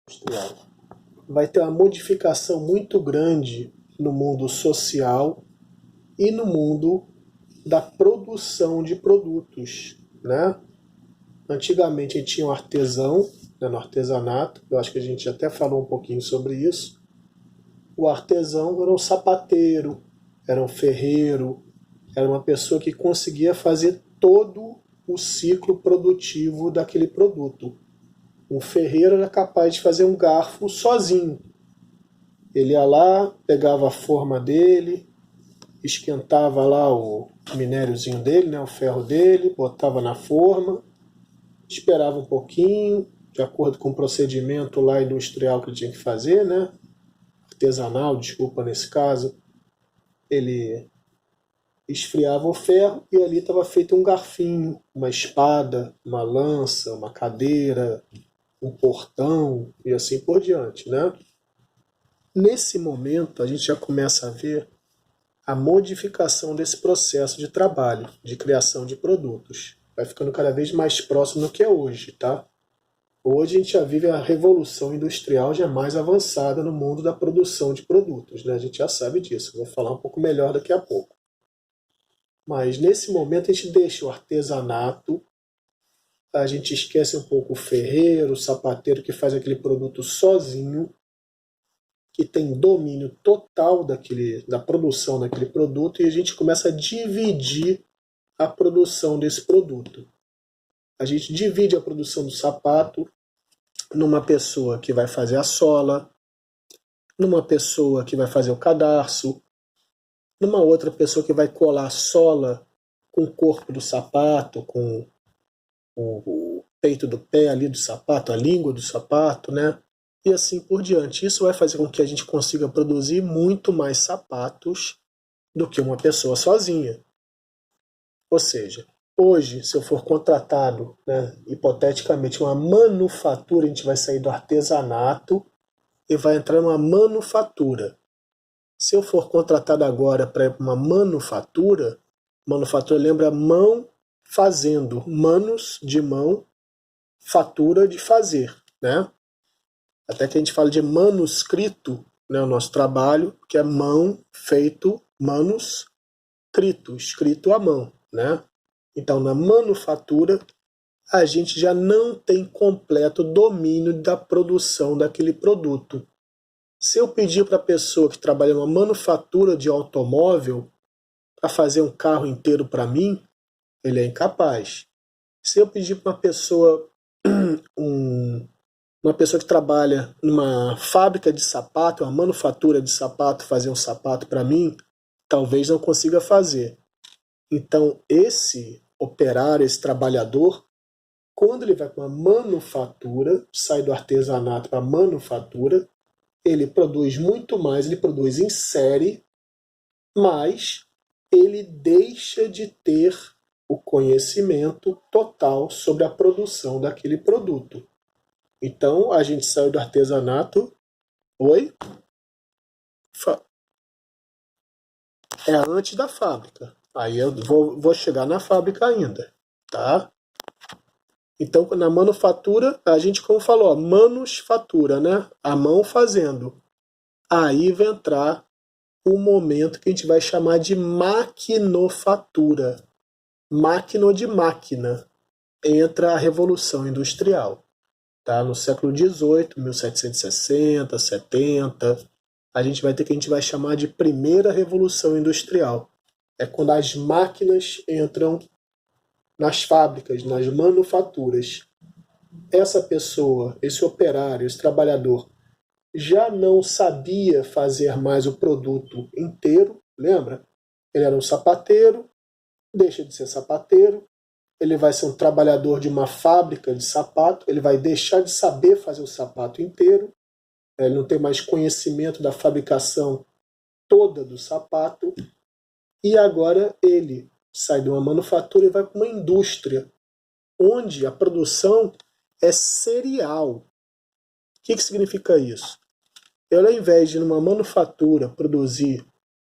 industrial. Vai ter uma modificação muito grande no mundo social e no mundo da produção de produtos, né? Antigamente a gente tinha um artesão, né, no artesanato, eu acho que a gente até falou um pouquinho sobre isso. O artesão era um sapateiro, era um ferreiro, era uma pessoa que conseguia fazer todo o ciclo produtivo daquele produto. Um ferreiro era capaz de fazer um garfo sozinho. Ele ia lá, pegava a forma dele, esquentava lá o minériozinho dele, né, o ferro dele, botava na forma, esperava um pouquinho, de acordo com o procedimento lá industrial que ele tinha que fazer, né, artesanal, desculpa, nesse caso, ele esfriava o ferro e ali estava feito um garfinho, uma espada, uma lança, uma cadeira, um portão e assim por diante, né? Nesse momento a gente já começa a ver a modificação desse processo de trabalho, de criação de produtos. Vai ficando cada vez mais próximo do que é hoje, tá? Hoje a gente já vive a revolução industrial já mais avançada no mundo da produção de produtos, né? A gente já sabe disso, vou falar um pouco melhor daqui a pouco. Mas nesse momento a gente deixa o artesanato, a gente esquece um pouco o ferreiro, o sapateiro que faz aquele produto sozinho, que tem domínio total da produção daquele produto, e a gente começa a dividir a produção desse produto. A gente divide a produção do sapato numa pessoa que vai fazer a sola, numa pessoa que vai fazer o cadarço, numa outra pessoa que vai colar a sola com o corpo do sapato, com o peito do pé ali do sapato, a língua do sapato, né? E assim por diante. Isso vai fazer com que a gente consiga produzir muito mais sapatos do que uma pessoa sozinha. Ou seja, hoje, se eu for contratado, né, hipoteticamente, uma manufatura, a gente vai sair do artesanato e vai entrar numa manufatura. Se eu for contratado agora para uma manufatura lembra mão fazendo, manos de mão, fatura de fazer, né? Até que a gente fala de manuscrito, né, o nosso trabalho, que é mão feito, manuscrito, escrito à mão, né? Então, na manufatura, a gente já não tem completo domínio da produção daquele produto. Se eu pedir para a pessoa que trabalha numa manufatura de automóvel para fazer um carro inteiro para mim, ele é incapaz. Se eu pedir para uma pessoa que trabalha numa fábrica de sapato, uma manufatura de sapato, fazer um sapato para mim, talvez não consiga fazer. Então, esse operário, esse trabalhador, quando ele vai para uma manufatura, sai do artesanato para a manufatura, ele produz muito mais, ele produz em série, mas ele deixa de ter o conhecimento total sobre a produção daquele produto. Então, a gente saiu do artesanato. Oi? É antes da fábrica. Aí eu vou chegar na fábrica ainda, tá? Então, na manufatura, a gente, como falou, manufatura, né? A mão fazendo. Aí vai entrar o momento que a gente vai chamar de maquinofatura. Máquina de máquina. Entra a Revolução Industrial. Tá? No século XVIII, 1760, 70, a gente vai ter que a gente vai chamar de primeira Revolução Industrial. É quando as máquinas entram nas fábricas, nas manufaturas. Essa pessoa, esse operário, esse trabalhador, já não sabia fazer mais o produto inteiro, lembra? Ele era um sapateiro, deixa de ser sapateiro, ele vai ser um trabalhador de uma fábrica de sapato, ele vai deixar de saber fazer o sapato inteiro, ele não tem mais conhecimento da fabricação toda do sapato, e agora ele sai de uma manufatura e vai para uma indústria, onde a produção é serial. O que significa isso? Eu, ao invés de numa manufatura produzir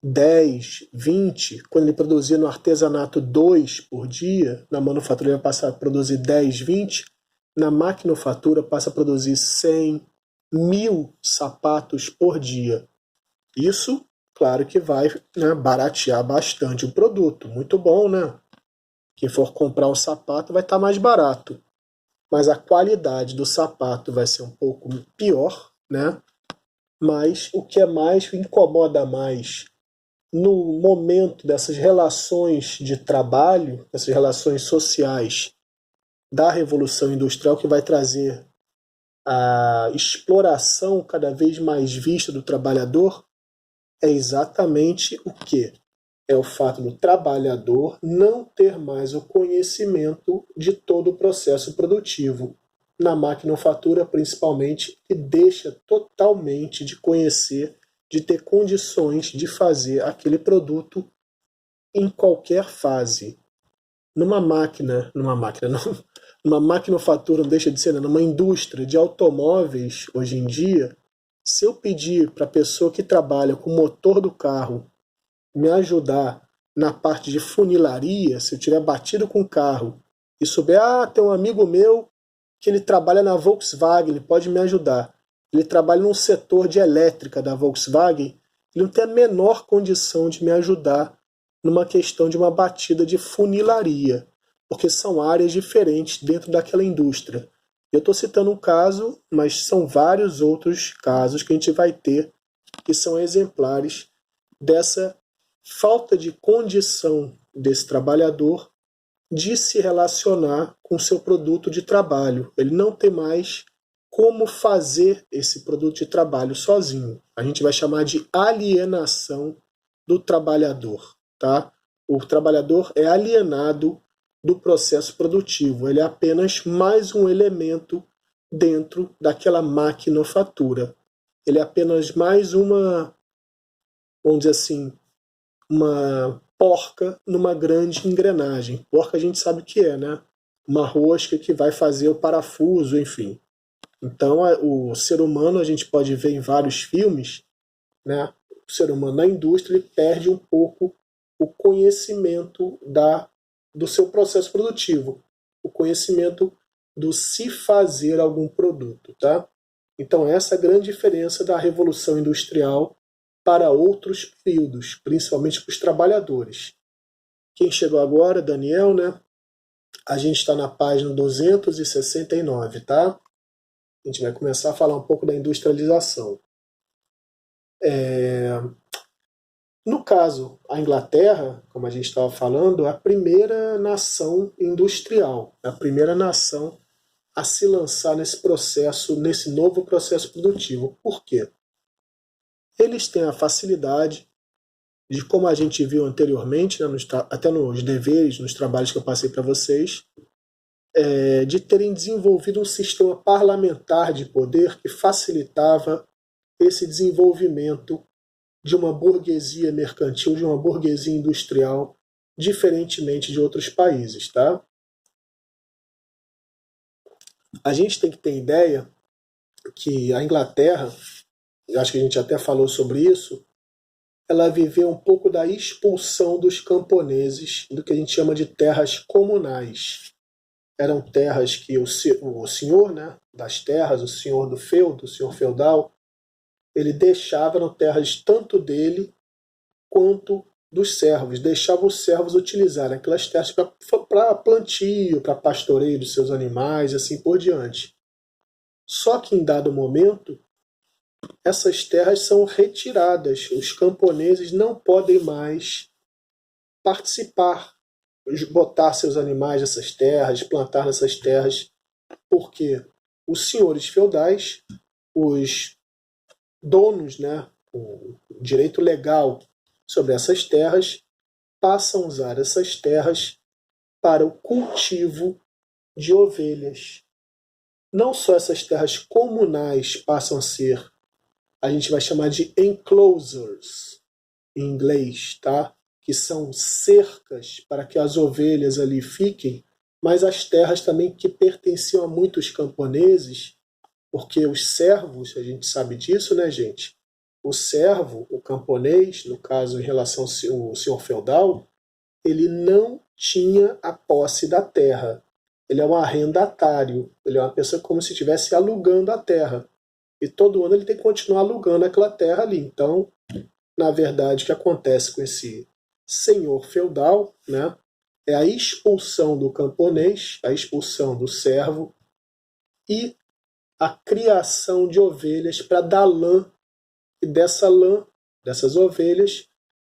10, 20, quando ele produzia no artesanato 2 por dia, na manufatura ele vai passar a produzir 10, 20, na maquinofatura passa a produzir 100, 1.000 sapatos por dia. Isso, claro que vai, né, baratear bastante o produto. Muito bom, né? Quem for comprar um sapato vai estar mais barato. Mas a qualidade do sapato vai ser um pouco pior, né? Mas o que é mais, incomoda mais no momento dessas relações de trabalho, dessas relações sociais da Revolução Industrial, que vai trazer a exploração cada vez mais vista do trabalhador, é exatamente o que? É o fato do trabalhador não ter mais o conhecimento de todo o processo produtivo. Na maquinofatura, principalmente, que deixa totalmente de conhecer, de ter condições de fazer aquele produto em qualquer fase. Numa maquinofatura, não deixa de ser, né? Numa indústria de automóveis, hoje em dia, se eu pedir para a pessoa que trabalha com o motor do carro me ajudar na parte de funilaria, se eu tiver batido com o carro e souber, tem um amigo meu que ele trabalha na Volkswagen, ele pode me ajudar. Ele trabalha num setor de elétrica da Volkswagen, ele não tem a menor condição de me ajudar numa questão de uma batida de funilaria, porque são áreas diferentes dentro daquela indústria. Eu estou citando um caso, mas são vários outros casos que a gente vai ter que são exemplares dessa falta de condição desse trabalhador de se relacionar com o seu produto de trabalho. Ele não tem mais como fazer esse produto de trabalho sozinho. A gente vai chamar de alienação do trabalhador, tá? O trabalhador é alienado do processo produtivo. Ele é apenas mais um elemento dentro daquela maquinofatura. Ele é apenas mais uma, vamos dizer assim, uma porca numa grande engrenagem. Porca a gente sabe o que é, né? Uma rosca que vai fazer o parafuso, enfim. Então, o ser humano, a gente pode ver em vários filmes, né? O ser humano na indústria ele perde um pouco o conhecimento do seu processo produtivo, o conhecimento do se fazer algum produto, tá? Então, essa é a grande diferença da Revolução Industrial para outros períodos, principalmente para os trabalhadores. Quem chegou agora, Daniel, né? A gente está na página 269, tá? A gente vai começar a falar um pouco da industrialização. No caso, a Inglaterra, como a gente estava falando, é a primeira nação industrial, é a primeira nação a se lançar nesse processo, nesse novo processo produtivo. Por quê? Eles têm a facilidade de, como a gente viu anteriormente, né, até nos deveres, nos trabalhos que eu passei para vocês, de terem desenvolvido um sistema parlamentar de poder que facilitava esse desenvolvimento de uma burguesia mercantil, de uma burguesia industrial, diferentemente de outros países, tá? A gente tem que ter ideia que a Inglaterra, acho que a gente até falou sobre isso, ela viveu um pouco da expulsão dos camponeses do que a gente chama de terras comunais. Eram terras que o senhor, né, das terras, o senhor do feudo, o senhor feudal, ele deixava, eram terras tanto dele quanto dos servos, deixava os servos utilizarem aquelas terras para plantio, para pastoreio dos seus animais e assim por diante. Só que em dado momento, essas terras são retiradas, os camponeses não podem mais participar, botar seus animais nessas terras, plantar nessas terras, porque os senhores feudais, os donos, né, o direito legal sobre essas terras, passam a usar essas terras para o cultivo de ovelhas. Não só essas terras comunais passam a ser, a gente vai chamar de enclosures, em inglês, tá? Que são cercas para que as ovelhas ali fiquem, mas as terras também que pertenciam a muitos camponeses, porque os servos, a gente sabe disso, né, gente? O servo, o camponês, no caso em relação ao senhor feudal, ele não tinha a posse da terra. Ele é um arrendatário, ele é uma pessoa como se estivesse alugando a terra. E todo ano ele tem que continuar alugando aquela terra ali. Então, na verdade, o que acontece com esse senhor feudal, né, é a expulsão do camponês, a expulsão do servo e a criação de ovelhas para dar lã. E dessa lã, dessas ovelhas,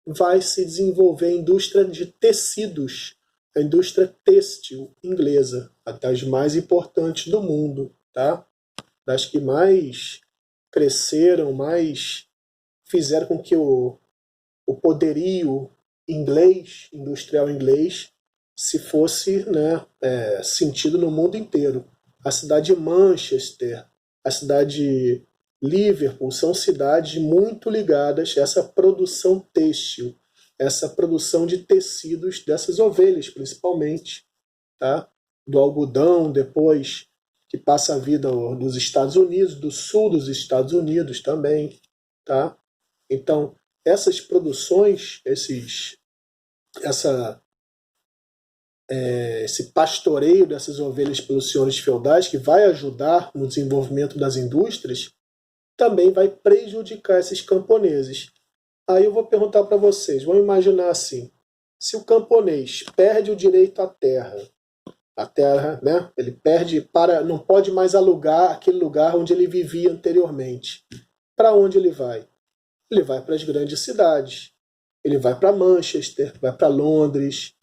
vai se desenvolver a indústria de tecidos, a indústria têxtil inglesa, a das mais importantes do mundo, tá? Das que mais cresceram, mais fizeram com que o poderio inglês, industrial inglês, se fosse, né, sentido no mundo inteiro. A cidade de Manchester, a cidade de Liverpool são cidades muito ligadas a essa produção têxtil, essa produção de tecidos dessas ovelhas, principalmente, tá? Do algodão, depois que passa a vida dos Estados Unidos, do sul dos Estados Unidos também, tá? Então, essas produções, esse pastoreio dessas ovelhas pelos senhores feudais, que vai ajudar no desenvolvimento das indústrias, também vai prejudicar esses camponeses. Aí eu vou perguntar para vocês, vamos imaginar assim, se o camponês perde o direito à terra, né, ele não pode mais alugar aquele lugar onde ele vivia anteriormente. Para onde ele vai? Ele vai para as grandes cidades. Ele vai para Manchester, vai para Londres,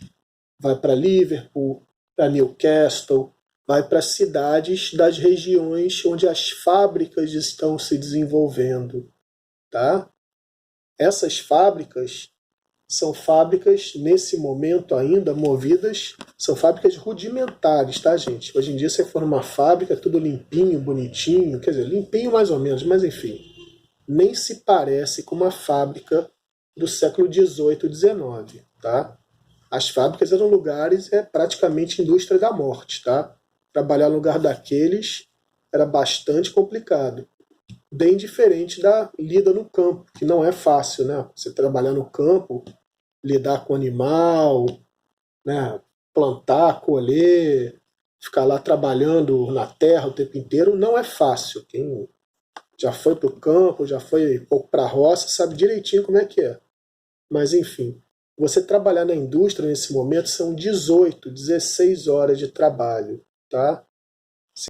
vai para Liverpool, para Newcastle, vai para cidades das regiões onde as fábricas estão se desenvolvendo, tá? Essas fábricas são fábricas, nesse momento ainda, movidas, são fábricas rudimentares, tá, gente? Hoje em dia, se você for numa fábrica, tudo limpinho, bonitinho, quer dizer, limpinho mais ou menos, mas enfim, nem se parece com uma fábrica do século XVIII, XIX, tá? As fábricas eram lugares, praticamente indústria da morte, tá? Trabalhar no lugar daqueles era bastante complicado. Bem diferente da lida no campo, que não é fácil, né? Você trabalhar no campo, lidar com animal, né? Plantar, colher, ficar lá trabalhando na terra o tempo inteiro, não é fácil. Quem já foi para o campo, já foi pouco para a roça, sabe direitinho como é que é. Mas enfim, você trabalhar na indústria nesse momento são 18, 16 horas de trabalho, tá?